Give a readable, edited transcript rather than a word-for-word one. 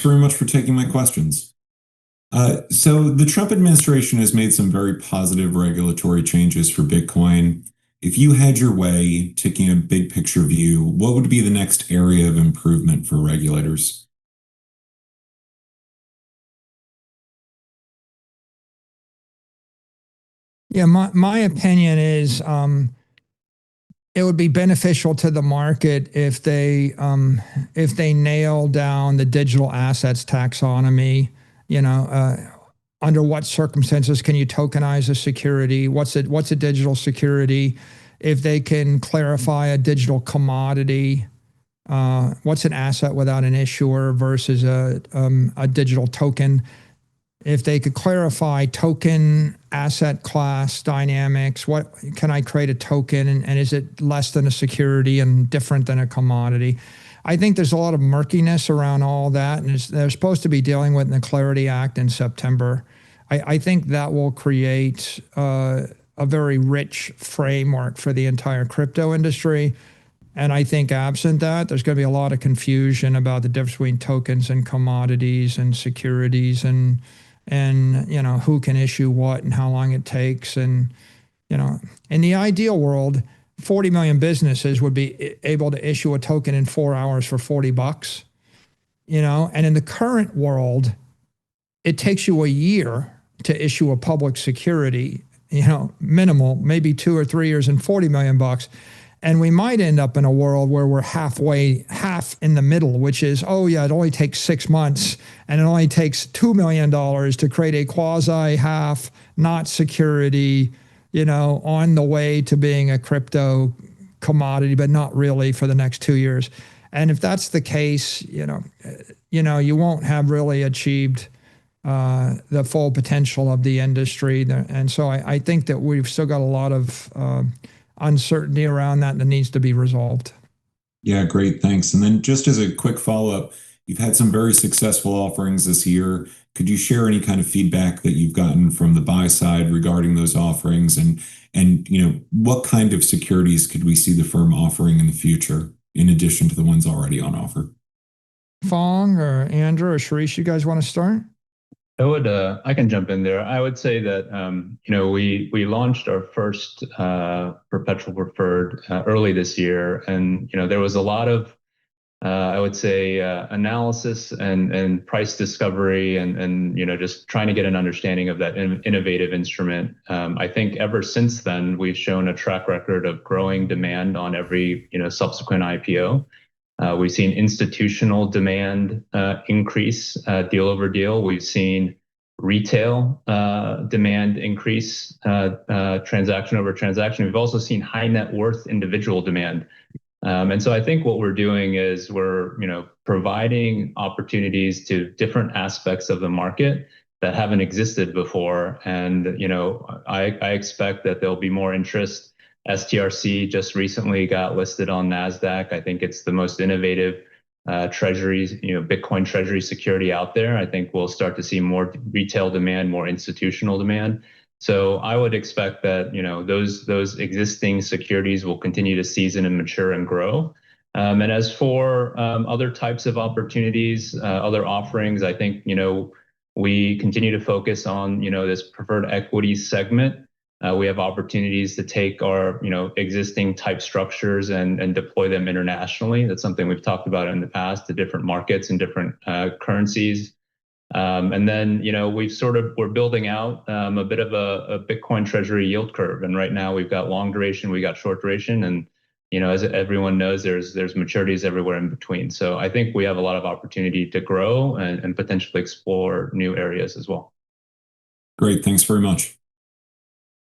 very much for taking my questions. So the Trump administration has made some very positive regulatory changes for Bitcoin. If you had your way, taking a big picture view, what would be the next area of improvement for regulators? Yeah, my opinion is it would be beneficial to the market if they nail down the digital assets taxonomy. You know, under what circumstances can you tokenize a security? What's a digital security? If they can clarify a digital commodity, what's an asset without an issuer versus a digital token? If they could clarify token asset class dynamics, what can I create a token and is it less than a security and different than a commodity? I think there's a lot of murkiness around all that, and they're supposed to be dealing with in the Clarity Act in September. I think that will create a very rich framework for the entire crypto industry. And I think absent that, there's going to be a lot of confusion about the difference between tokens and commodities and securities and who can issue what and how long it takes. And in the ideal world, 40 million businesses would be able to issue a token in 4 hours for $40. And in the current world, it takes you a year to issue a public security, minimal, maybe 2 or 3 years and 40 million bucks. And we might end up in a world where we're half in the middle, which is, oh yeah, it only takes 6 months and it only takes $2 million to create a quasi half, not security, on the way to being a crypto commodity, but not really for the next 2 years. And if that's the case, you won't have really achieved the full potential of the industry. And so I think that we've still got a lot of uncertainty around that needs to be resolved. Yeah, great. Thanks. And then just as a quick follow-up, you've had some very successful offerings this year. Could you share any kind of feedback that you've gotten from the buy side regarding those offerings and what kind of securities could we see the firm offering in the future in addition to the ones already on offer? Phong or Andrew or Sharice, you guys want to start? I can jump in there. I would say that, we launched our first perpetual preferred early this year. And, there was a lot of, I would say, analysis and price discovery and just trying to get an understanding of that innovative instrument. I think ever since then, we've shown a track record of growing demand on every, subsequent IPO. We've seen institutional demand increase deal over deal. We've seen retail demand increase transaction over transaction. We've also seen high net worth individual demand. And so I think what we're doing is we're providing opportunities to different aspects of the market that haven't existed before. And I expect that there'll be more interest. STRC just recently got listed on NASDAQ. I think it's the most innovative treasuries, Bitcoin treasury security out there. I think we'll start to see more retail demand, more institutional demand. So I would expect that those existing securities will continue to season and mature and grow. And as for other types of opportunities, other offerings, I think we continue to focus on this preferred equity segment. We have opportunities to take our existing type structures and deploy them internationally. That's something we've talked about in the past to different markets and different currencies. And then we're building out a bit of a Bitcoin treasury yield curve. And right now we've got long duration, we got short duration, and as everyone knows, there's maturities everywhere in between. So I think we have a lot of opportunity to grow and potentially explore new areas as well. Great, thanks very much.